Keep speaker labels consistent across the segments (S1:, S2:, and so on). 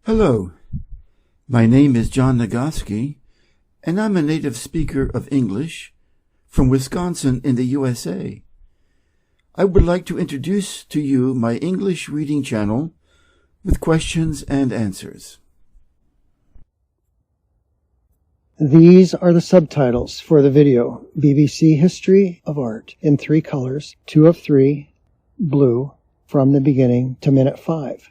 S1: Hello, my name is John Nagoski, and I'm a native speaker of English from Wisconsin in the USA. I would like to introduce to you my English reading channel with questions and answers.
S2: These are the subtitles for the video, BBC History of Art in 3 colors, 2 of 3, blue, from the beginning to minute 5.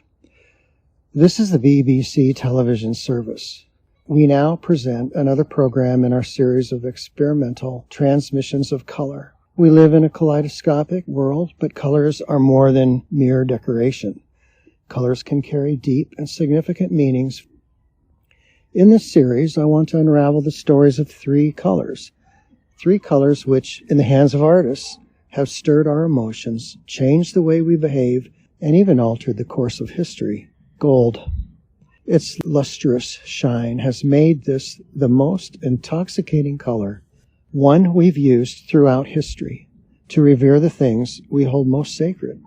S2: This is the BBC television service. We now present another program in our series of experimental transmissions of color. We live in a kaleidoscopic world, but colors are more than mere decoration. Colors can carry deep and significant meanings. In this series, I want to unravel the stories of 3 colors. 3 colors which, in the hands of artists, have stirred our emotions, changed the way we behave, and even altered the course of history. Gold. Its lustrous shine has made this the most intoxicating color, one we've used throughout history to revere the things we hold most sacred.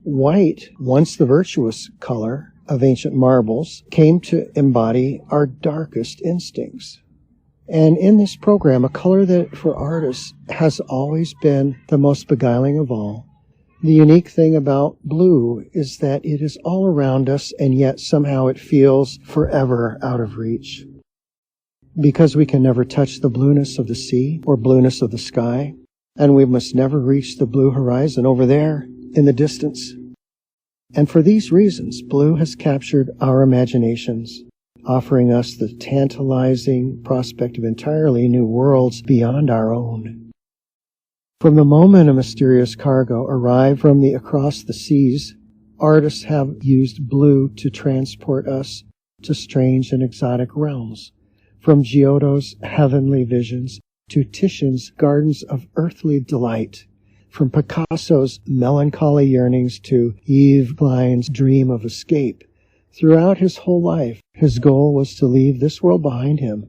S2: White, once the virtuous color of ancient marbles, came to embody our darkest instincts. And in this program, a color that for artists has always been the most beguiling of all. The unique thing about blue is that it is all around us, and yet somehow it feels forever out of reach. Because we can never touch the blueness of the sea or blueness of the sky, and we must never reach the blue horizon over there in the distance. And for these reasons, blue has captured our imaginations, offering us the tantalizing prospect of entirely new worlds beyond our own. From the moment a mysterious cargo arrived from across the seas, artists have used blue to transport us to strange and exotic realms. From Giotto's heavenly visions to Titian's gardens of earthly delight. From Picasso's melancholy yearnings to Yves Klein's dream of escape. Throughout his whole life, his goal was to leave this world behind him.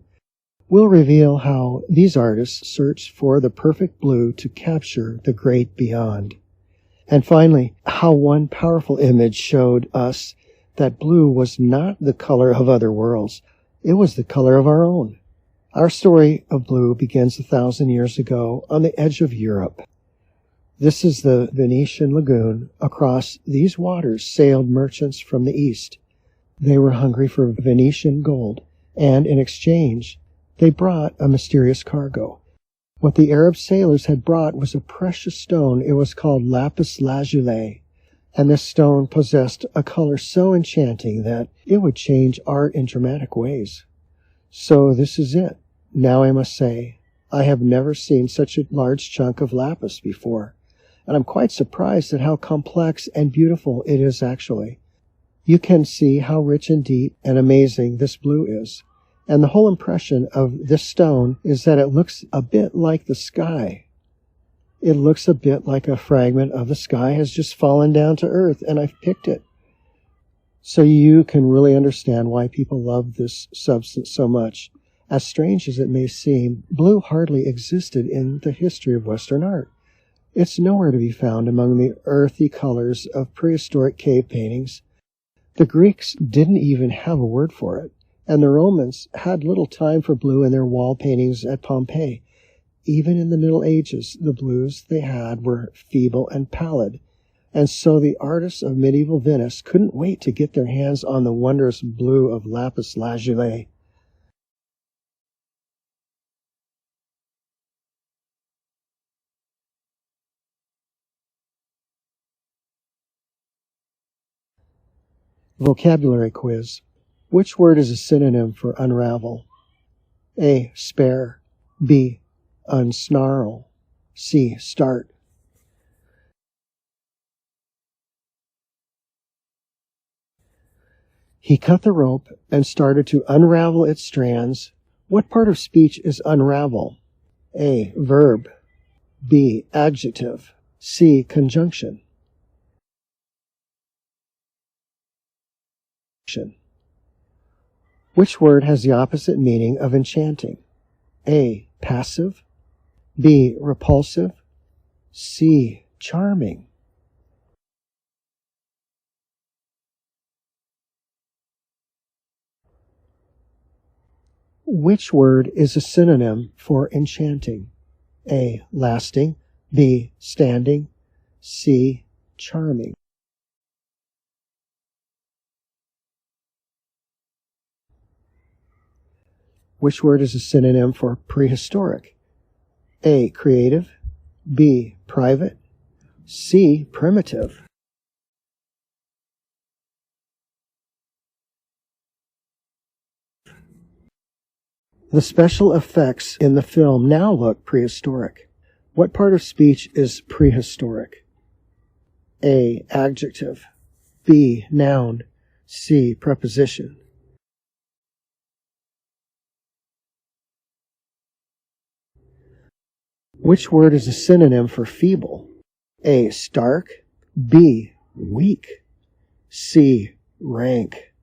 S2: We'll reveal how these artists searched for the perfect blue to capture the great beyond. And finally, how one powerful image showed us that blue was not the color of other worlds. It was the color of our own. Our story of blue begins 1,000 years ago on the edge of Europe. This is the Venetian lagoon. Across these waters sailed merchants from the east. They were hungry for Venetian gold, and in exchange, they brought a mysterious cargo. What the Arab sailors had brought was a precious stone. It was called lapis lazuli, and this stone possessed a color so enchanting that it would change art in dramatic ways. So this is it. Now I must say, I have never seen such a large chunk of lapis before, and I'm quite surprised at how complex and beautiful it is actually. You can see how rich and deep and amazing this blue is. And the whole impression of this stone is that it looks a bit like the sky. It looks a bit like a fragment of the sky has just fallen down to earth, and I've picked it. So you can really understand why people love this substance so much. As strange as it may seem, blue hardly existed in the history of Western art. It's nowhere to be found among the earthy colors of prehistoric cave paintings. The Greeks didn't even have a word for it. And the Romans had little time for blue in their wall paintings at Pompeii. Even in the Middle Ages, the blues they had were feeble and pallid. And so the artists of medieval Venice couldn't wait to get their hands on the wondrous blue of lapis lazuli. Vocabulary quiz. Which word is a synonym for unravel? A. Spare. B. Unsnarl. C. Start. He cut the rope and started to unravel its strands. What part of speech is unravel? A. Verb. B. Adjective. C. Conjunction. Which word has the opposite meaning of enchanting? A. Passive. B. Repulsive. C. Charming. Which word is a synonym for enchanting? A. Lasting. B. Standing. C. Charming. Which word is a synonym for prehistoric? A. Creative. B. Private. C. Primitive. The special effects in the film now look prehistoric. What part of speech is prehistoric? A. Adjective. B. Noun. C. Preposition. Which word is a synonym for feeble? A. Stark. B. Weak. C. Rank.